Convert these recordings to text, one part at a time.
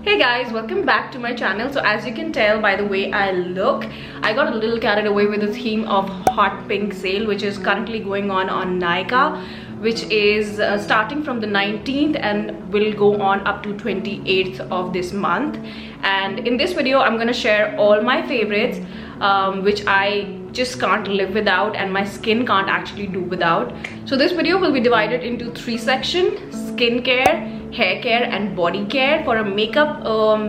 Hey guys, welcome back to my channel. So as you can tell by the way I look, I got a little carried away with the theme of hot pink sale, which is currently going on Nykaa, which is starting from the 19th and will go on up to 28th of this month. And in this video I'm going to share all my favorites, which I just can't live without and my skin can't actually do without. So this video will be divided into three sections: skincare, hair care and body care. For a makeup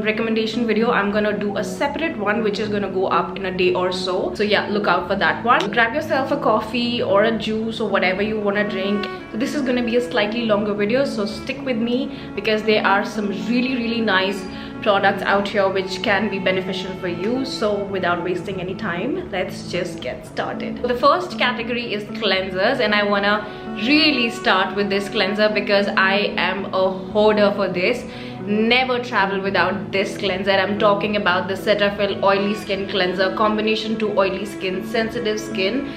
recommendation video I'm gonna do a separate one which is gonna go up in a day or so. So yeah, look out for that one. Grab yourself a coffee or a juice or whatever you want to drink. So this is gonna be a slightly longer video, so stick with me because there are some really nice products out here which can be beneficial for you. So without wasting any time, let's just get started. The first category is cleansers, and I wanna really start with this cleanser because I am a hoarder for this. Never travel without this cleanser. I'm talking about the Cetaphil oily skin cleanser, combination to oily skin, sensitive skin.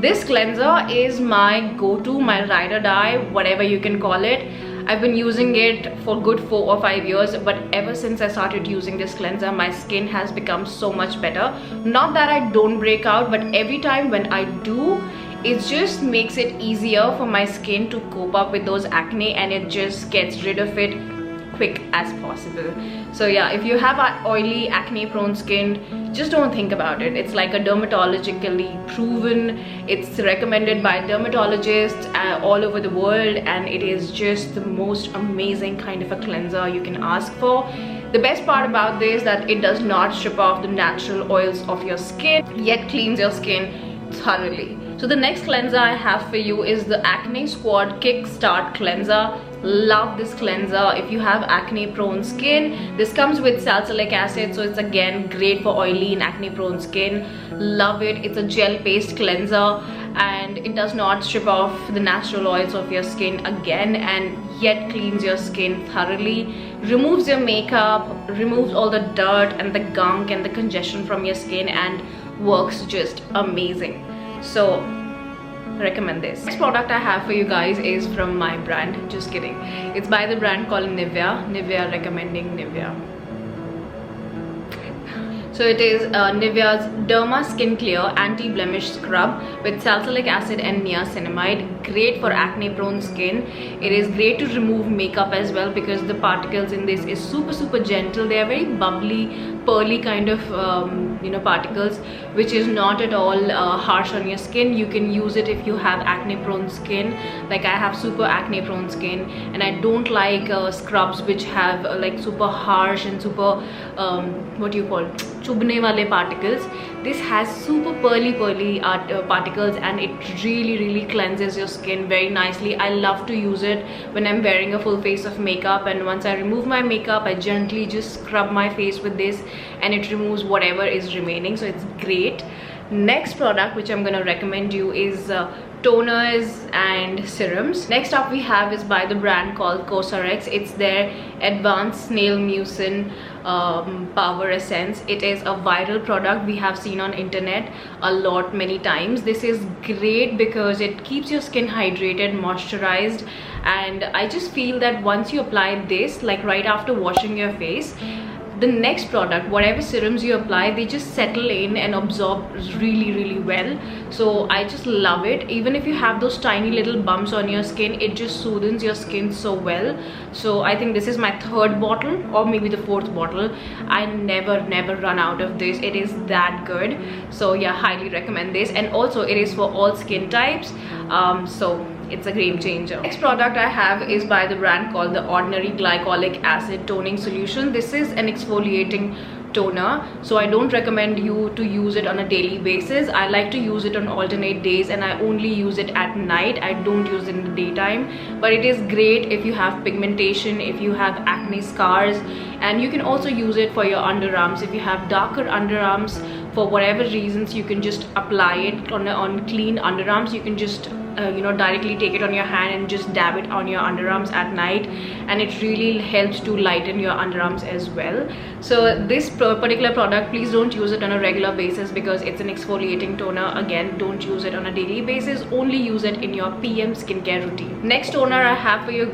This cleanser is my go-to, my ride or die, whatever you can call it. I've been using it for good 4 or 5 years, but ever since I started using this cleanser, my skin has become so much better. Not that I don't break out, but every time when I do, it just makes it easier for my skin to cope up with those acne, and it just gets rid of it quick as possible. So yeah, if you have oily acne prone skin, just don't think about it. It's like a dermatologically proven, it's recommended by dermatologists all over the world, and it is just the most amazing kind of a cleanser you can ask for. The best part about this is that it does not strip off the natural oils of your skin, yet cleans your skin thoroughly. So the next cleanser I have for you is the Acne Squad Kickstart Cleanser. Love this cleanser if you have acne prone skin. This comes with salicylic acid, so it's again great for oily and acne prone skin. Love it. It's a gel paste cleanser and it does not strip off the natural oils of your skin again, and yet cleans your skin thoroughly, removes your makeup, removes all the dirt and the gunk and the congestion from your skin, and works just amazing. So recommend this. Next product I have for you guys is from my brand. Just kidding. It's by the brand called Nivea, recommending Nivea. So it is Nivea's Derma Skin Clear Anti-Blemish Scrub with salicylic acid and niacinamide. Great for acne prone skin. It is great to remove makeup as well because the particles in this is super gentle. They are very bubbly, pearly kind of particles, which is not at all harsh on your skin. You can use it if you have acne prone skin. Like I have super acne prone skin, and I don't like scrubs which have like super harsh and super what do you call, chubne wale particles. This has super pearly particles, and it really cleanses your skin very nicely. I love to use it when I'm wearing a full face of makeup, and once I remove my makeup I gently just scrub my face with this and it removes whatever is remaining. So it's great. Next product which I'm gonna recommend you is toners and serums. Next up we have is by the brand called Cosrx. It's their Advanced Snail Mucin Power Essence. It is a viral product we have seen on internet a lot, many times. This is great because it keeps your skin hydrated, moisturized, and I just feel that once you apply this, like right after washing your face, the next product, whatever serums you apply, they just settle in and absorb really well. So I just love it. Even if you have those tiny little bumps on your skin, it just soothes your skin so well. So I think this is my 3rd bottle or maybe the 4th bottle. I never run out of this. It is that good. So yeah, highly recommend this, and also it is for all skin types. So it's a game changer. Next product I have is by the brand called the Ordinary Glycolic Acid Toning Solution. This is an exfoliating toner, so I don't recommend you to use it on a daily basis. I like to use it on alternate days, and I only use it at night. I don't use it in the daytime, but it is great if you have pigmentation, if you have acne scars, and you can also use it for your underarms. If you have darker underarms for whatever reasons, you can just apply it on clean underarms. You can just directly take it on your hand and just dab it on your underarms at night, and it really helps to lighten your underarms as well. So this particular product, please don't use it on a regular basis because it's an exfoliating toner. Again, don't use it on a daily basis, only use it in your PM skincare routine. Next toner I have for you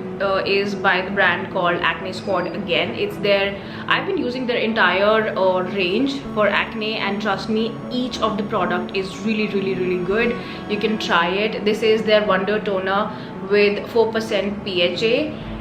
is by the brand called Acne Squad. Again, it's their I've been using their entire range for acne, and trust me, each of the product is really good. You can try it. This is their Wonder Toner with 4% PHA,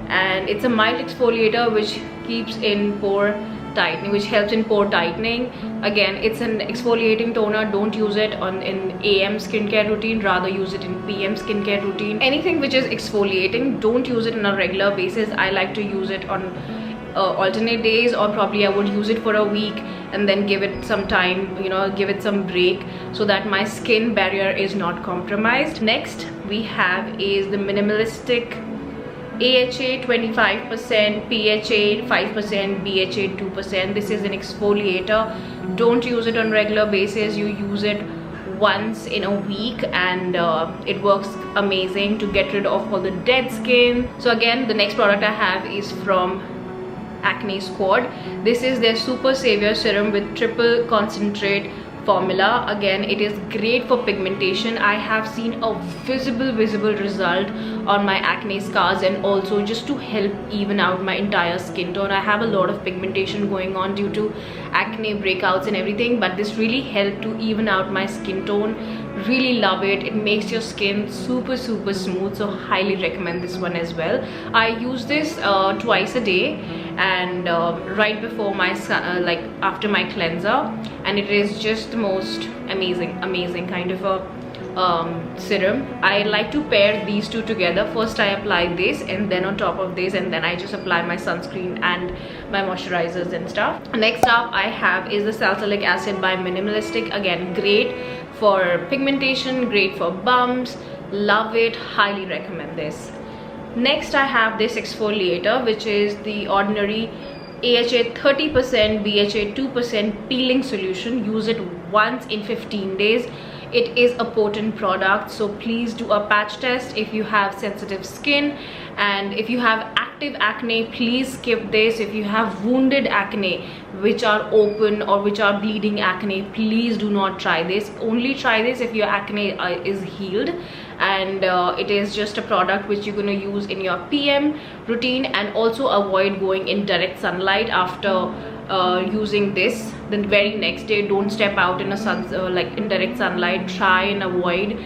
and it's a mild exfoliator which keeps in pore tightening, which helps in pore tightening. Again, it's an exfoliating toner. Don't use it in AM skincare routine, rather use it in PM skincare routine. Anything which is exfoliating, don't use it on a regular basis. I like to use it on alternate days, or probably I would use it for a week and then give it some time, give it some break, so that my skin barrier is not compromised. Next we have is the Minimalistic AHA 25%, PHA 5%, BHA 2%. This is an exfoliator. Don't use it on regular basis. You use it once in a week, and it works amazing to get rid of all the dead skin. So again, the next product I have is from Acne Squad. This is their Super Savior Serum with triple concentrate formula. Again, it is great for pigmentation. I have seen a visible result on my acne scars, and also just to help even out my entire skin tone. I have a lot of pigmentation going on due to acne breakouts and everything, but this really helped to even out my skin tone. Really love it. It makes your skin super smooth, so highly recommend this one as well. I use this twice a day, and right before my after my cleanser, and it is just the most amazing kind of a serum. I like to pair these two together. First I apply this, and then on top of this, and then I just apply my sunscreen and my moisturizers and stuff. Next up I have is the Salicylic Acid by Minimalistic. Again, great for pigmentation, great for bumps. Love it, highly recommend this. Next I have this exfoliator, which is the Ordinary AHA 30%, BHA 2% peeling solution. Use it once in 15 days. It is a potent product, so please do a patch test if you have sensitive skin, and if you have active acne, please skip this. If you have wounded acne which are open or which are bleeding acne, please do not try this. Only try this if your acne is healed, and it is just a product which you're going to use in your PM routine. And also avoid going in direct sunlight after using this. The very next day, don't step out in in direct sunlight. Try and avoid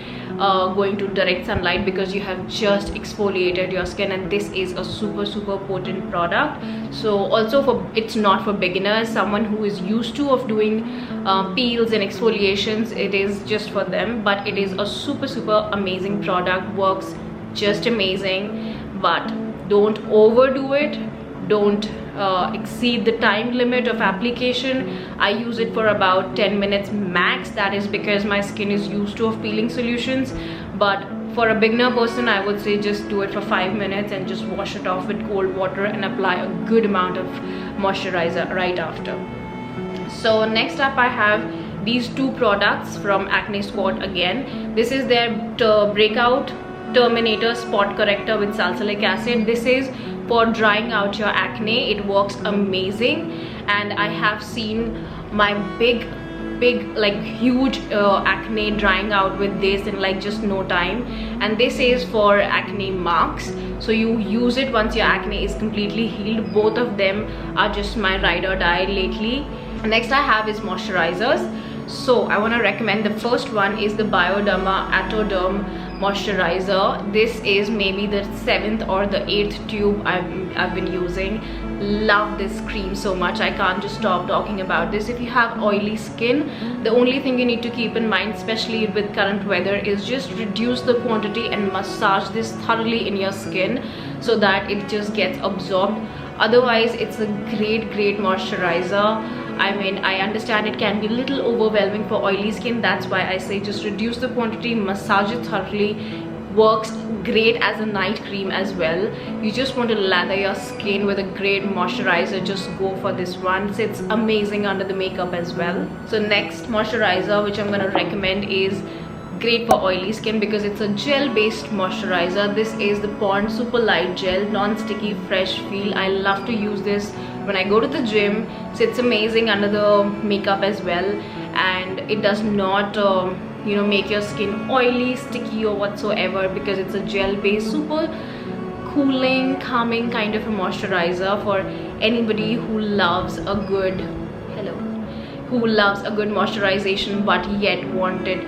going to direct sunlight, because you have just exfoliated your skin, and this is a super potent product. So also it's not for beginners. Someone who is used to of doing peels and exfoliations, it is just for them. But it is a super amazing product, works just amazing. But don't overdo it. Don't exceed the time limit of application. I use it for about 10 minutes max. That is because my skin is used to of peeling solutions. But for a beginner person, I would say just do it for 5 minutes and just wash it off with cold water and apply a good amount of moisturizer right after. So next up I have these two products from Acne Squad. Again, this is their Breakout Terminator Spot Corrector with Salicylic Acid. This is for drying out your acne. It works amazing, and I have seen my big huge acne drying out with this in just no time. And this is for acne marks, so you use it once your acne is completely healed. Both of them are just my ride or die lately. Next I have is moisturizers. So I want to recommend, the first one is the Bioderma Atoderm moisturizer. This is maybe the 7th or the 8th tube I've been using. Love this cream so much. I can't just stop talking about this. If you have oily skin, the only thing you need to keep in mind, especially with current weather, is just reduce the quantity and massage this thoroughly in your skin so that it just gets absorbed. Otherwise, it's a great moisturizer. I mean, I understand it can be a little overwhelming for oily skin. That's why I say just reduce the quantity, massage it thoroughly. Works great as a night cream as well. You just want to lather your skin with a great moisturizer, just go for this one. It's amazing under the makeup as well. So next moisturizer which I'm going to recommend is great for oily skin because it's a gel based moisturizer. This is the Pond Super Light Gel, non-sticky, fresh feel. I love to use this when I go to the gym. So it's amazing under the makeup as well, and it does not make your skin oily, sticky or whatsoever, because it's a gel based, super cooling, calming kind of a moisturizer for anybody who loves a good moisturization but yet wanted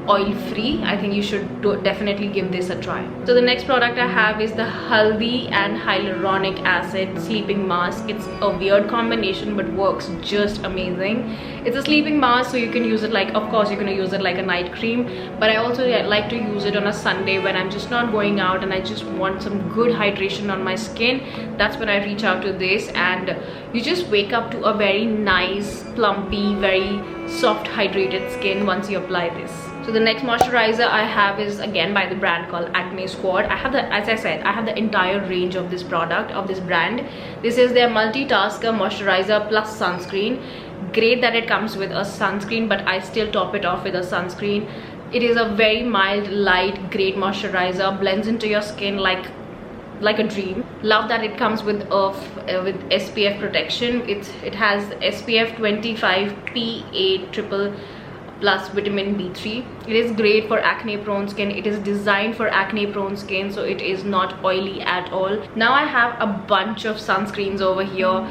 oil free. I think you should definitely give this a try. So the next product I have is the Haldi and Hyaluronic Acid Sleeping Mask. It's a weird combination but works just amazing. It's a sleeping mask, so you can use it like, of course you're gonna use it like a night cream, but I also like to use it on a Sunday when I'm just not going out and I just want some good hydration on my skin. That's when I reach out to this, and you just wake up to a very nice, plumpy, very soft hydrated skin once you apply this. So the next moisturizer I have is again by the brand called Acne Squad. I have the, as I said, I have the entire range of this product, of this brand. This is their multitasker moisturizer plus sunscreen. Great that it comes with a sunscreen, but I still top it off with a sunscreen. It is a very mild, light, great moisturizer, blends into your skin like a dream. Love that it comes with SPF protection. It has SPF 25 PA triple plus vitamin B3. It is great for acne prone skin. It is designed for acne prone skin, so it is not oily at all. Now I have a bunch of sunscreens over here.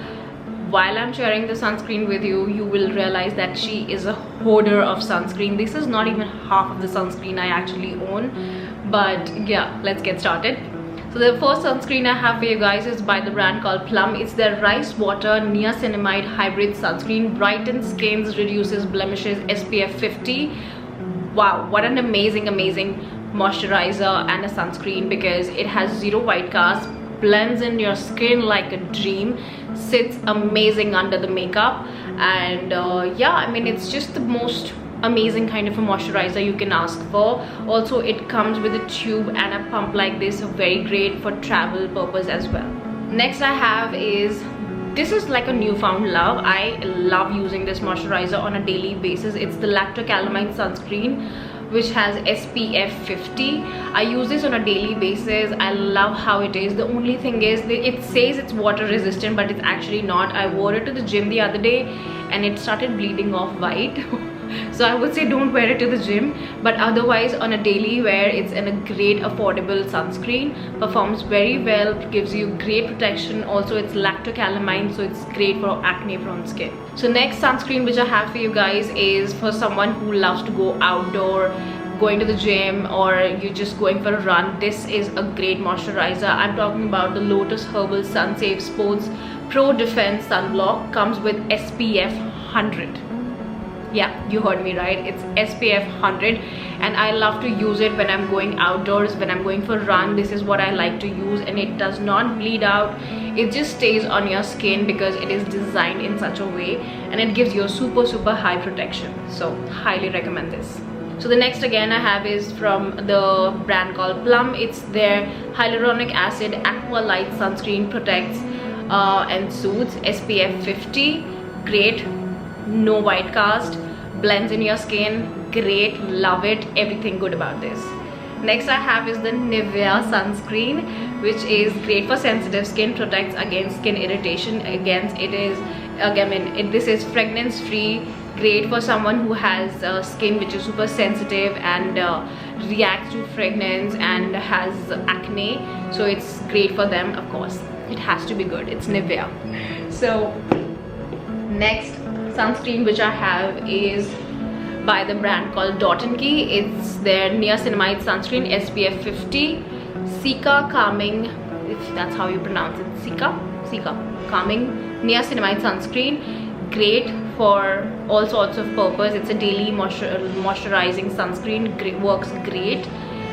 While I'm sharing the sunscreen with you, you will realize that she is a hoarder of sunscreen. This is not even half of the sunscreen I actually own, but yeah, let's get started. So the first sunscreen I have for you guys is by the brand called Plum. It's their rice water niacinamide hybrid sunscreen. Brightens skins, reduces blemishes, SPF 50. Wow, what an amazing moisturizer and a sunscreen, because it has zero white cast, blends in your skin like a dream, sits amazing under the makeup, and yeah, I mean, it's just the most amazing kind of a moisturizer you can ask for. Also, it comes with a tube and a pump like this, so very great for travel purpose as well. Next I have is, this is like a newfound love. I love using this moisturizer on a daily basis. It's the Lactocalamine sunscreen, which has SPF 50. I use this on a daily basis. I love how it is. The only thing is that it says it's water resistant, but it's actually not. I wore it to the gym the other day and it started bleeding off white. So I would say don't wear it to the gym, but otherwise on a daily wear, it's a great affordable sunscreen. Performs very well, gives you great protection. Also, it's lactocalamine, so it's great for acne prone skin. So next sunscreen which I have for you guys is for someone who loves to go outdoor, going to the gym, or you're just going for a run. This is a great moisturizer. I'm talking about the Lotus Herbal Sun Safe Sports Pro Defense Sunblock. Comes with SPF 100. Yeah, you heard me right, it's SPF 100, and I love to use it when I'm going outdoors, when I'm going for a run. This is what I like to use, and it does not bleed out. It just stays on your skin because it is designed in such a way, and it gives you a super high protection. So highly recommend this. So the next again I have is from the brand called Plum. It's their Hyaluronic Acid Aqua Light Sunscreen. Protects and soothes, SPF 50. Great, no white cast, blends in your skin, great, love it, everything good about this. Next I have is the Nivea sunscreen, which is great for sensitive skin, protects against skin irritation. This is fragrance free, great for someone who has skin which is super sensitive and reacts to fragrance and has acne, so it's great for them. Of course, it has to be good, it's Nivea. So next sunscreen which I have is by the brand called Dot & Key. It's their niacinamide sunscreen, SPF 50. Cica Calming, if that's how you pronounce it, Cica Calming Niacinamide sunscreen. Great for all sorts of purpose. It's a daily moisturizing sunscreen, works great.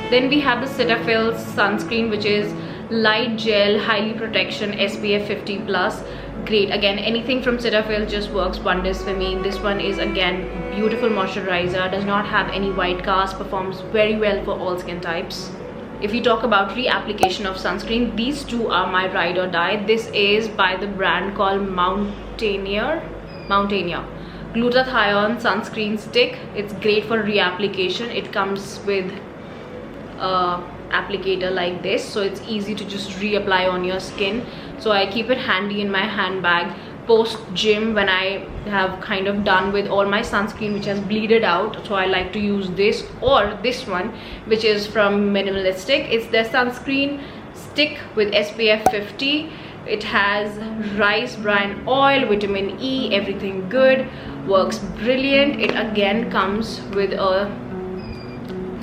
Then we have the Cetaphil sunscreen, which is light gel, highly protection, SPF 50 plus. Great, again, anything from Cetaphil just works wonders for me. This one is again beautiful moisturizer, does not have any white cast, performs very well for all skin types. If you talk about reapplication of sunscreen, these two are my ride or die. This is by the brand called Mountaineer Glutathione sunscreen stick. It's great for reapplication. It comes with applicator like this, so it's easy to just reapply on your skin. So I keep it handy in my handbag post gym when I have kind of done with all my sunscreen which has bleeded out. So I like to use this or this one, which is from Minimalistic. It's their sunscreen stick with SPF 50. It has rice bran oil, vitamin E, everything good, works brilliant. It again comes with a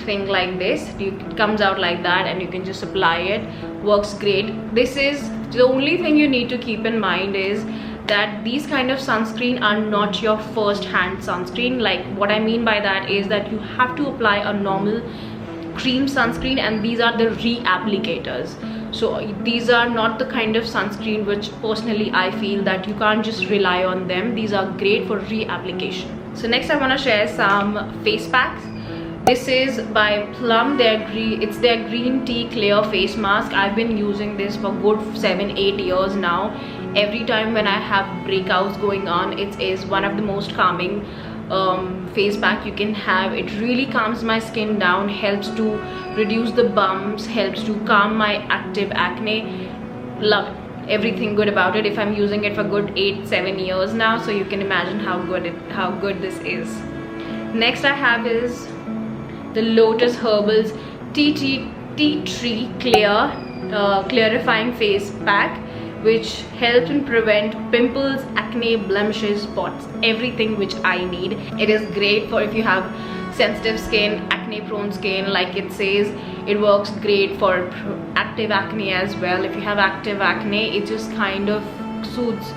thing like this. It comes out like that and you can just apply it. Works great. This is the only thing you need to keep in mind is that these kind of sunscreen are not your first hand sunscreen. Like what I mean by that is that you have to apply a normal cream sunscreen and these are the reapplicators. So these are not the kind of sunscreen which personally I feel that you can't just rely on them. These are great for reapplication. So next I want to share some face packs. This is by Plum. It's their green tea clear face mask. I've been using this for good 7-8 years now. Every time when I have breakouts going on, it is one of the most calming face pack you can have. It really calms my skin down, helps to reduce the bumps, helps to calm my active acne. Love it. Everything good about it. If I'm using it for good 8-7 years now, so you can imagine how good this is. Next I have is the Lotus Herbals Tea Tree Clarifying Face Pack, which helps in prevent pimples, acne, blemishes, spots, everything which I need. It is great for if you have sensitive skin, acne prone skin, like it says. It works great for active acne as well. If you have active acne, it just kind of soothes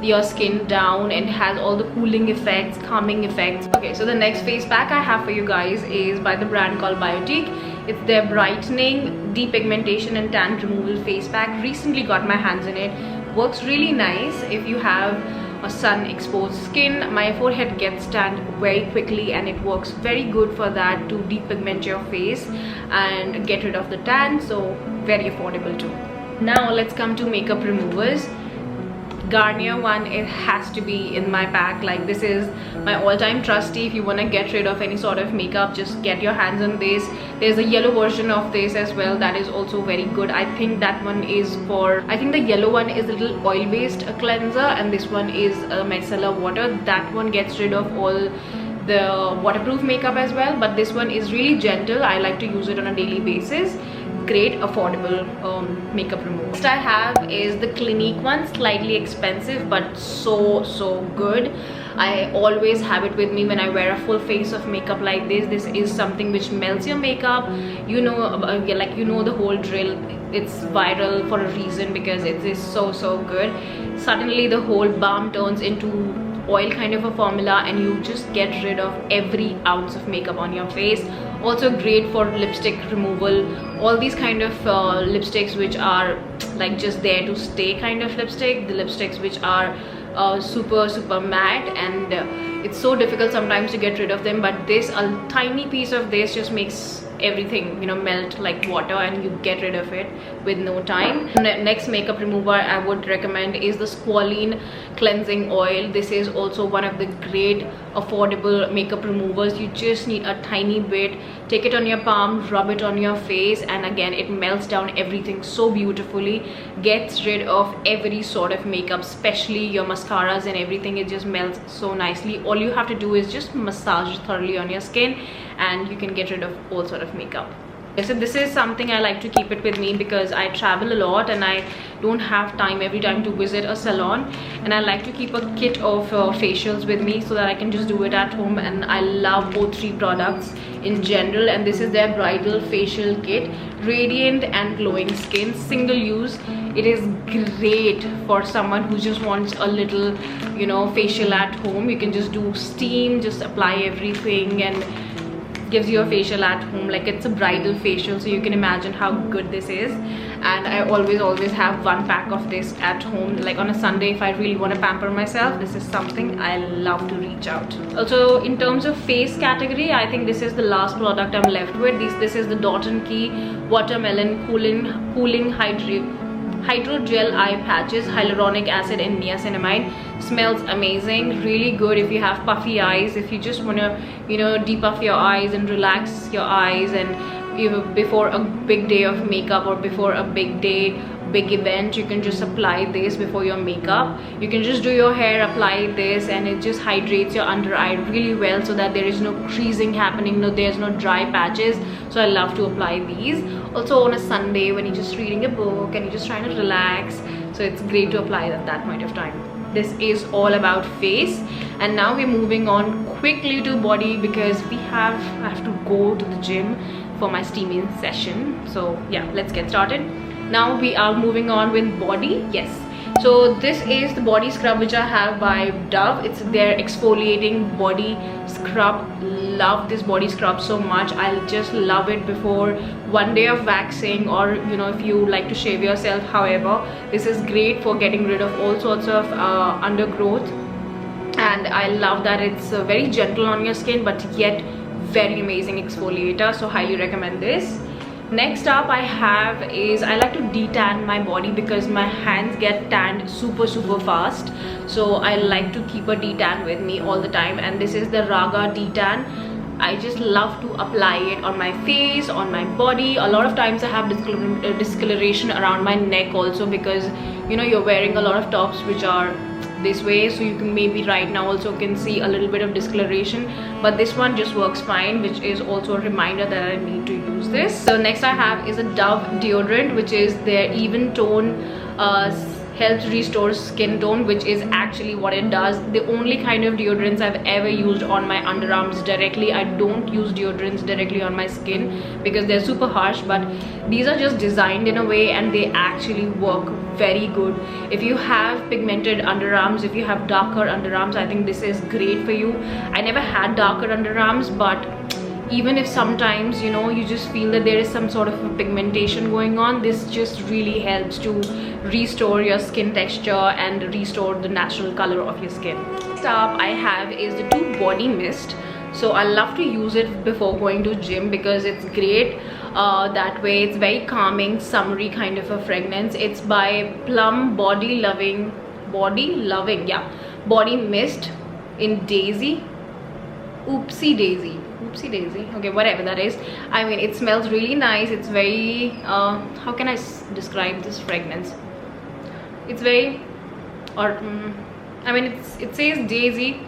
your skin down and has all the cooling effects, calming effects. Okay, so the next face pack I have for you guys is by the brand called Biotique. It's their brightening, depigmentation and tan removal face pack. Recently got my hands in it. Works really nice if you have a sun exposed skin. My forehead gets tanned very quickly and it works very good for that, to depigment your face and get rid of the tan. So very affordable too. Now let's come to makeup removers. Garnier one, it has to be in my pack. Like this is my all-time trusty. If you want to get rid of any sort of makeup, just get your hands on this. There's a yellow version of this as well that is also very good. I think that one is I think the yellow one is a little oil-based cleanser and this one is a micellar water. That one gets rid of all the waterproof makeup as well, but this one is really gentle. I like to use it on a daily basis. Great affordable makeup remover. Next I have is the Clinique one. Slightly expensive but so good. I always have it with me when I wear a full face of makeup like this. This is something which melts your makeup. You know, like you know the whole drill. It's viral for a reason because it is so good. Suddenly the whole balm turns into oil kind of a formula and you just get rid of every ounce of makeup on your face. Also great for lipstick removal. All these kind of lipsticks which are like just there to stay kind of lipstick. The lipsticks which are super matte and it's so difficult sometimes to get rid of them, but this, a tiny piece of this just makes everything, you know, melt like water and you get rid of it with no time. Next makeup remover I would recommend is the Squalene cleansing oil. This is also one of the great affordable makeup removers. You just need a tiny bit, take it on your palm, rub it on your face, and again it melts down everything so beautifully, gets rid of every sort of makeup, especially your mascaras and everything. It just melts so nicely. All you have to do is just massage thoroughly on your skin and you can get rid of all sort of makeup. So this is something I like to keep it with me because I travel a lot and I don't have time every time to visit a salon, and I like to keep a kit of facials with me so that I can just do it at home. And I love both three products in general, and this is their bridal facial kit, radiant and glowing skin, single use. It is great for someone who just wants a little, you know, facial at home. You can just do steam, just apply everything and gives you a facial at home. Like it's a bridal facial, so you can imagine how good this is. And I always have one pack of this at home. Like on a Sunday, if I really want to pamper myself, this is something I love to reach out. Also in terms of face category, I think this is the last product I'm left with. This is the Dot & Key Watermelon Cooling Hydrogel Eye Patches, Hyaluronic Acid and Niacinamide. Smells amazing, really good if you have puffy eyes, if you just want to, you know, depuff your eyes and relax your eyes, and before a big day of makeup or before a big day big event, you can just apply this before your makeup. You can just do your hair, apply this, and it just hydrates your under eye really well so that there is no creasing happening, there's no dry patches. So I love to apply these also on a Sunday when you're just reading a book and you're just trying to relax. So it's great to apply at that point of time. This is all about face, and now we're moving on quickly to body because I have to go to the gym for my steaming session. So yeah, let's get started. Now we are moving on with body. Yes, so this is the body scrub which I have by Dove. It's their exfoliating body scrub. Love this body scrub so much. I just love it before one day of waxing, or if you like to shave yourself. However, this is great for getting rid of all sorts of undergrowth, and I love that it's very gentle on your skin but yet very amazing exfoliator. So highly recommend this. Next up I like to detan my body because my hands get tanned super fast. So I like to keep a detan with me all the time, and this is the Raga detan. I just love to apply it on my face, on my body. A lot of times I have discoloration around my neck also because you're wearing a lot of tops which are this way, so you can maybe right now also can see a little bit of discoloration, but this one just works fine, which is also a reminder that I need to use this. So next I have is a Dove deodorant, which is their even tone helps restore skin tone, which is actually what it does. The only kind of deodorants I've ever used on my underarms directly. I don't use deodorants directly on my skin because they're super harsh, but these are just designed in a way and they actually work very good. If you have pigmented underarms, if you have darker underarms, I think this is great for you. I never had darker underarms, but even if sometimes you just feel that there is some sort of a pigmentation going on, this just really helps to restore your skin texture and restore the natural color of your skin. Next up I have is the Two Body Mist. So I love to use it before going to gym because it's great that way. It's very calming, summery kind of a fragrance. It's by Plum Body Mist in Daisy. Oopsie Daisy, okay, whatever that is. I mean, it smells really nice. It's very how can I describe this fragrance? It's very it says Daisy.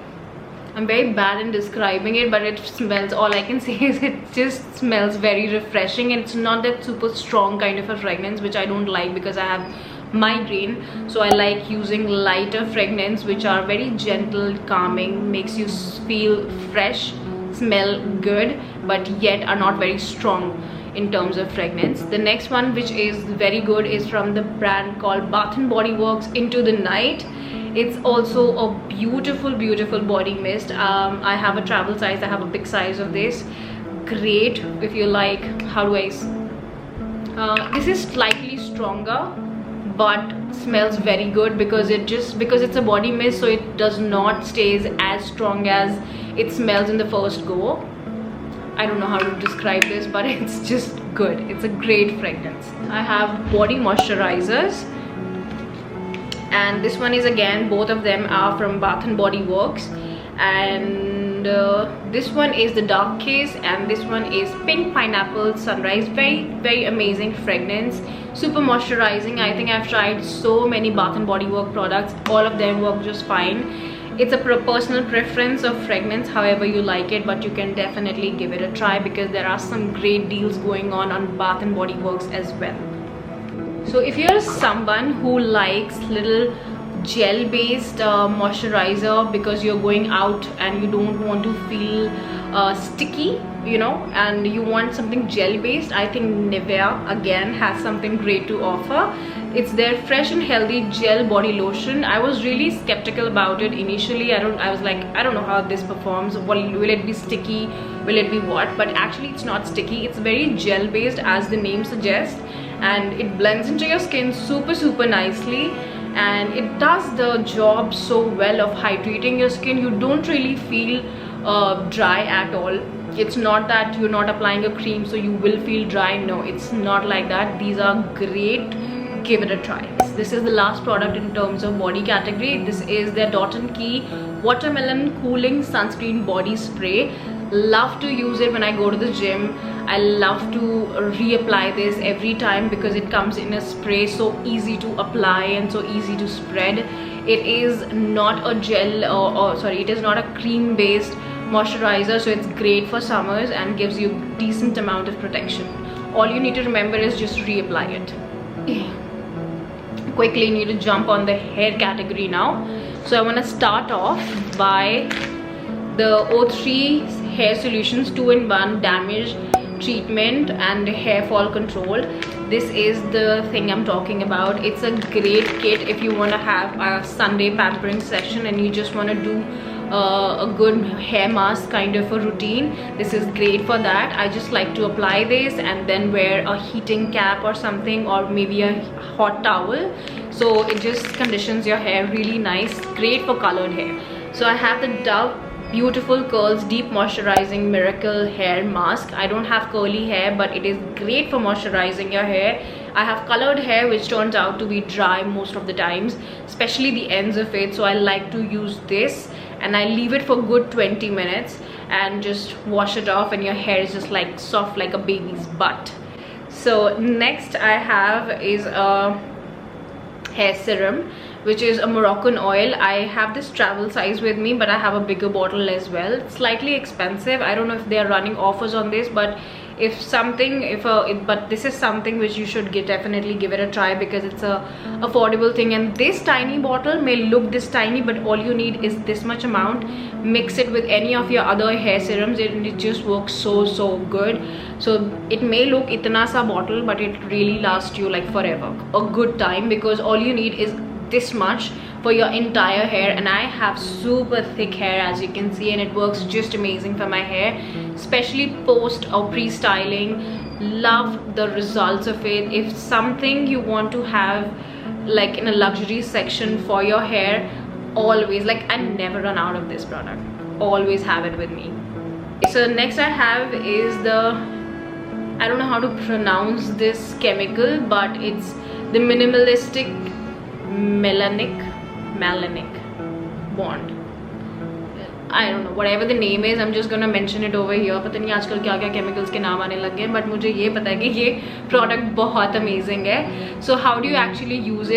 I'm very bad in describing it, but it smells, all I can say is it just smells very refreshing, and it's not that super strong kind of a fragrance, which I don't like because I have migraine. So I like using lighter fragrance which are very gentle, calming, makes you feel fresh, smell good, but yet are not very strong in terms of fragrance. The next one, which is very good, is from the brand called Bath & Body Works Into the Night. It's also a beautiful body mist. I have a travel size, I have a big size of this. Great if you like, this is slightly stronger but smells very good because it's a body mist, so it does not stays as strong as it smells in the first go. I don't know how to describe this, but it's just good. It's a great fragrance. I have body moisturizers, and this one is again, both of them are from Bath & Body Works, and this one is the Dark Kiss and this one is Pink Pineapple Sunrise. Very amazing fragrance, super moisturizing. I think I've tried so many Bath & Body Works products, all of them work just fine. It's a personal preference of fragrance, however you like it, but you can definitely give it a try because there are some great deals going on Bath & Body Works as well. So if you're someone who likes little gel based moisturizer because you're going out and you don't want to feel sticky, and you want something gel based, I think Nivea again has something great to offer. It's their Fresh and Healthy Gel Body Lotion. I was really skeptical about it initially. I was like, I don't know how this performs. Will it be sticky? Will it be what? But actually it's not sticky. It's very gel based as the name suggests, and it blends into your skin super nicely, and it does the job so well of hydrating your skin. You don't really feel dry at all. It's not that you're not applying a cream so you will feel dry. No, it's not like that. These are great. Give it a try. This is the last product in terms of body category. This is their Dot & Key Watermelon Cooling Sunscreen Body Spray. Love to use it when I go to the gym. I love to reapply this every time because it comes in a spray, so easy to apply and so easy to spread. It is not a gel or sorry, it is not a cream based moisturizer, so it's great for summers and gives you decent amount of protection. All you need to remember is just reapply it. Quickly need to jump on the hair category now. So I want to start off by the O3 Hair Solutions 2-in-1 Damage Treatment and Hair Fall Control. This is the thing I'm talking about. It's a great kit if you want to have a Sunday pampering session and you just want to do a good hair mask kind of a routine. This is great for that. I just like to apply this and then wear a heating cap or something, or maybe a hot towel, so it just conditions your hair really nice. Great for colored hair. So I have the Dove Beautiful Curls Deep Moisturizing Miracle Hair Mask. I don't have curly hair, but it is great for moisturizing your hair. I have colored hair which turns out to be dry most of the times, especially the ends of it, so I like to use this and I leave it for good 20 minutes and just wash it off, and your hair is just like soft like a baby's butt. So next I have is a hair serum, which is a Moroccan oil. I have this travel size with me, but I have a bigger bottle as well. It's slightly expensive. I don't know if they are running offers on this, but but this is something which you should definitely give it a try because it's a affordable thing. And this tiny bottle may look this tiny, but all you need is this much amount. Mix it with any of your other hair serums and it just works so good. So it may look itna sa bottle, but it really lasts you like forever, a good time, because all you need is this much for your entire hair. And I have super thick hair, as you can see, and it works just amazing for my hair, especially post or pre-styling. Love the results of it. If something you want to have like in a luxury section for your hair, always, like, I never run out of this product, always have it with me. So next I have is the, I don't know how to pronounce this chemical, but it's the Minimalistic Melanic Bond. I don't know, whatever the name is, I'm just gonna mention it over here. पता नहीं आजकल क्या क्या chemicals के नाम आने लग गए, but मुझे ये पता है कि ये product बहुत amazing है. So how do you actually use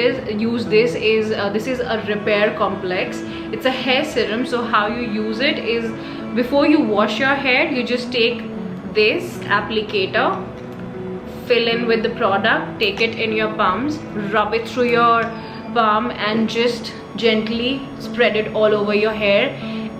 this is this is a repair complex. It's a hair serum. So how you use it is, before you wash your hair, you just take this applicator, fill in with the product, take it in your palms, rub it through your palm and just gently spread it all over your hair.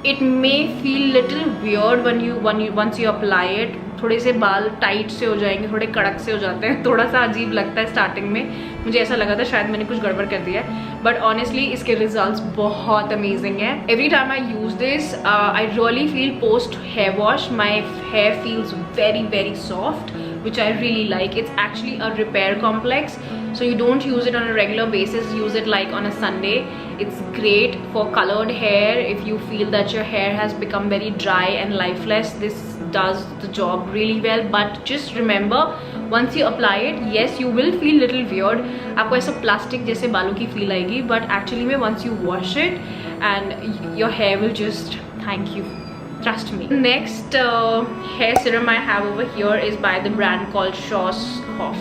It may feel little weird once you apply it. थोड़े से बाल tight से हो जाएंगे, थोड़े कड़क से हो जाते हैं, थोड़ा सा अजीब लगता है स्टार्टिंग में. मुझे ऐसा लगा था शायद मैंने कुछ गड़बड़ कर दिया है, बट ऑनेस्टली इसके रिजल्ट्स बहुत अमेजिंग है. Every time I use this I really feel post hair wash my hair feels very soft, which I really like. It's actually a repair complex, so you don't use it on a regular basis, use it like on a Sunday. It's great for colored hair. If you feel that your hair has become very dry and lifeless, this does the job really well. But just remember, once you apply it, yes, you will feel little weird, आपको ऐसा plastic जैसे बालों की feel आएगी, but actually में once you wash it and your hair will just thank you, trust me. Next hair serum I have over here is by the brand called Schwarzkopf.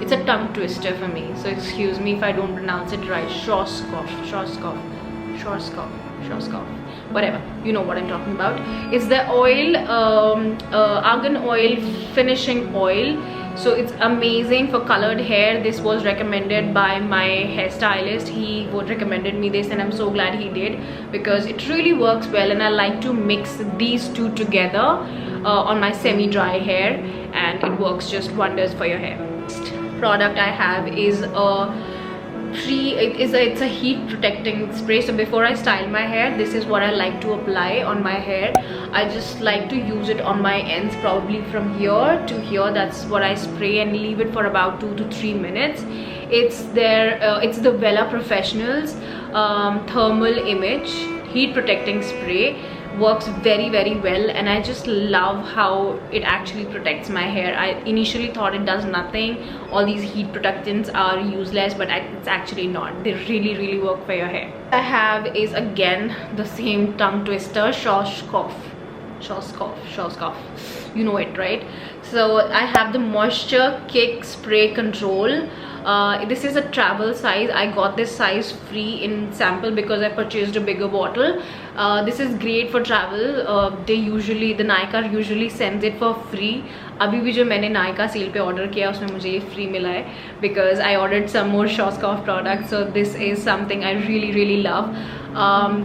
It's a tongue twister for me, so excuse me if I don't pronounce it right. Schwarzkopf, whatever, you know what I'm talking about. It's the oil, argan oil finishing oil. So it's amazing for colored hair. This was recommended by my hairstylist. He recommended me this and I'm so glad he did, because it really works well and I like to mix these two together on my semi-dry hair, and it works just wonders for your hair. Next product I have is it's a heat protecting spray. So before I style my hair, this is what I like to apply on my hair. I just like to use it on my ends, probably from here to here. That's what I spray and leave it for about 2 to 3 minutes. It's the Wella Professionals Thermal Image Heat Protecting Spray. Works very well, and I just love how it actually protects my hair. I initially thought it does nothing, all these heat protectants are useless, but it's actually not. They really work for your hair. I have is again the same tongue twister, Schwarzkopf. Schwarzkopf, you know it, right? So I have the Moisture Kick Spray Control. This is a travel size. I got this size free in sample because I purchased a bigger bottle. This is great for travel. The Nykaa usually sends it for free. अभी भी जो मैंने Nykaa cell पे order किया उसमें मुझे ये free मिला है because I ordered some more Schwarzkopf products. So this is something I really love.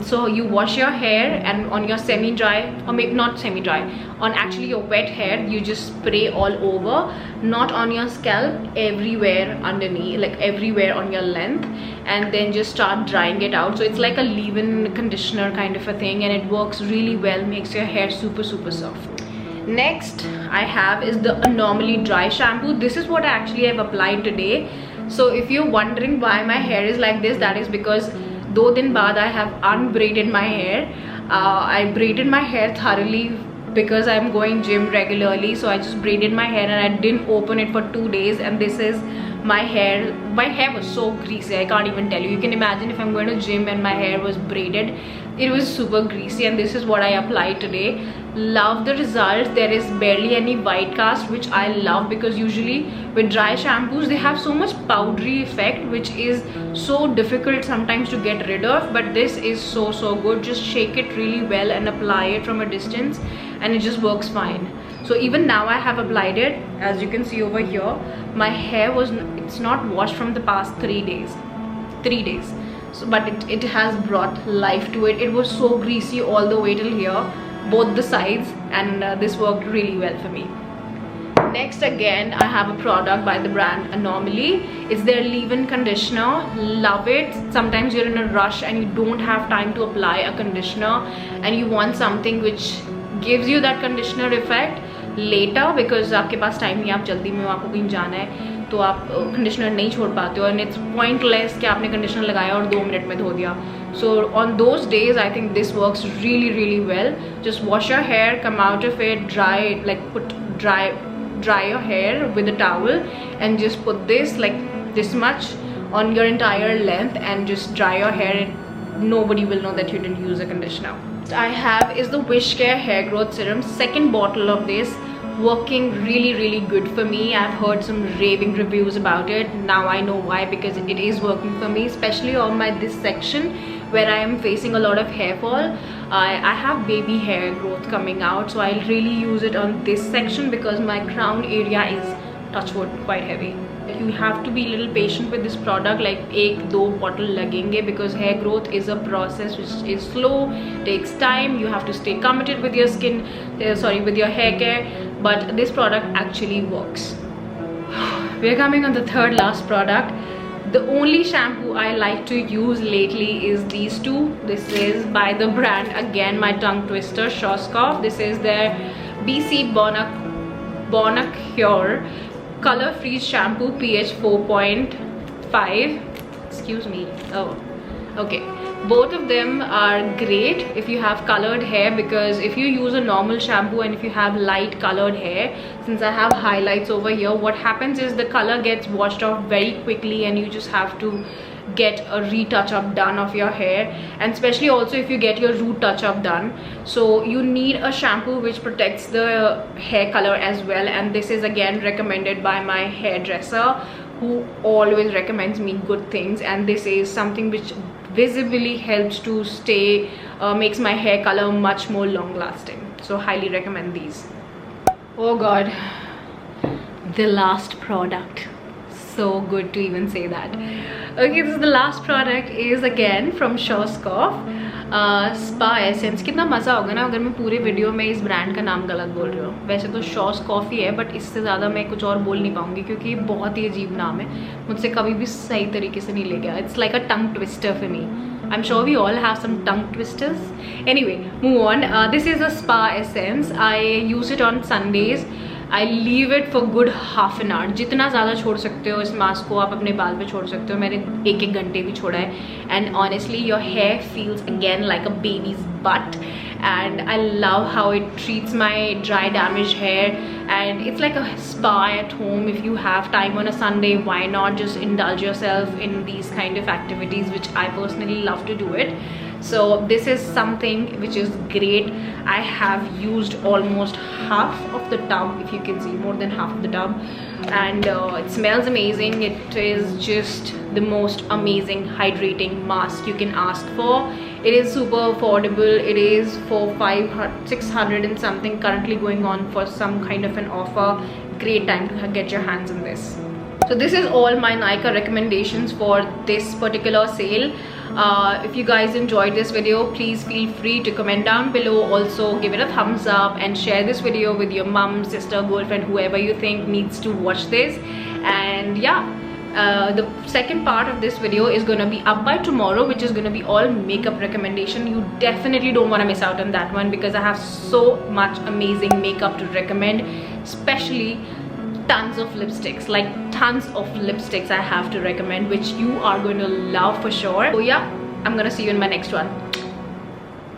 So you wash your hair, and on your semi-dry, or maybe not semi-dry, on actually your wet hair, you just spray all over, not on your scalp, everywhere underneath, like everywhere on your length, and then just start drying it out. So it's like a leave-in conditioner kind of a thing, and it works really well, makes your hair super soft. Next I have is the Anomaly dry shampoo. This is what I actually have applied today. So if you're wondering why my hair is like this, that is because 2 दिन बाद I have unbraided my hair. I braided my hair thoroughly because I'm going gym regularly, so I just braided my hair and I didn't open it for 2 days, and this is my hair. My hair was so greasy, I can't even tell you. You can imagine if I'm going to gym and my hair was braided, it was super greasy, and this is what I applied today. Love the results. There is barely any white cast, which I love because usually with dry shampoos they have so much powdery effect, which is so difficult sometimes to get rid of, but this is so good. Just shake it really well and apply it from a distance and it just works fine. So even now I have applied it. As you can see over here, my hair it's not washed from the past 3 days. So, but it has brought life to it. It was so greasy all the way till here, both the sides, and this worked really well for me. Next, again, I have a product by the brand Anomaly. It's their leave-in conditioner. Love it. Sometimes you're in a rush and you don't have time to apply a conditioner, and you want something which gives you that conditioner effect later because आपके पास time नहीं, आप जल्दी में आपको कहीं जाना है तो आप कंडीशनर नहीं छोड़ पाते हो, and it's pointless कि आपने कंडीशनर लगाया और 2 मिनट में धो दिया. So on those days I think this works really well. Just wash your hair, come out of it, dry it, like dry your hair with a towel, and just put this like this much on your entire length and just dry your hair, and nobody will know that you didn't use a conditioner. I have is the Wishcare hair growth serum, second bottle of this, working really good for me. I've heard some raving reviews about it. Now I know why, because it is working for me, especially on this section where I am facing a lot of hair fall. I have baby hair growth coming out, so I'll really use it on this section because my crown area is, touch wood, quite heavy. You have to be a little patient with this product, like 1-2 bottle lagenge, because hair growth is a process which is slow, takes time. You have to stay committed with your with your hair care, but this product actually works. We're coming on the third last product. The only shampoo I like to use lately is these two. This is by the brand, again, my tongue twister, Schwarzkopf. This is their BC Bonacure Color Freeze Shampoo, pH 4.5. Excuse me. Oh, okay. Both of them are great if you have colored hair, because if you use a normal shampoo and if you have light colored hair, since I have highlights over here, what happens is the color gets washed off very quickly and you just have to get a retouch up done of your hair, and especially also if you get your root touch up done. So you need a shampoo which protects the hair color as well, and this is again recommended by my hairdresser, who always recommends me good things, and this is something which visibly helps to stay, makes my hair color much more long lasting. So highly recommend these. Oh god, the last product, so good to even say that. Okay, this is the last product, is again from Schwarzkopf, Spa Essence. कितना मज़ा होगा ना अगर मैं पूरे video में इस brand का नाम गलत बोल रही हूँ. वैसे तो Schwarzkopf ही है, बट इससे ज़्यादा मैं कुछ और बोल नहीं पाऊँगी क्योंकि ये बहुत ही अजीब नाम है, मुझसे कभी भी सही तरीके से नहीं ले गया. It's like a tongue twister for me. I'm sure we all have some tongue twisters. Anyway, move on. This is a Spa Essence. I use it on Sundays. I leave it for good half an hour. जितना ज़्यादा छोड़ सकते हो इस mask को आप अपने बाल पे छोड़ सकते हो. मैंने 1-1 घंटे भी छोड़ा है. And honestly, your hair feels again like a baby's butt. And I love how it treats my dry damaged hair. And it's like a spa at home. If you have time on a Sunday, why not just indulge yourself in these kind of activities, which I personally love to do it. So this is something which is great. I have used almost half of the tub, if you can see, more than half of the tub, and it smells amazing. It is just the most amazing hydrating mask you can ask for. It is super affordable. It is for 600 and something, currently going on for some kind of an offer. Great time to get your hands on this. So this is all my Nykaa recommendations for this particular sale. If you guys enjoyed this video, please feel free to comment down below. Also give it a thumbs up and share this video with your mom, sister, girlfriend, whoever you think needs to watch this. And yeah, the second part of this video is going to be up by tomorrow, which is going to be all makeup recommendation. You definitely don't want to miss out on that one, because I have so much amazing makeup to recommend, especially tons of lipsticks, like tons of lipsticks I have to recommend, which you are going to love for sure. So yeah, I'm gonna see you in my next one.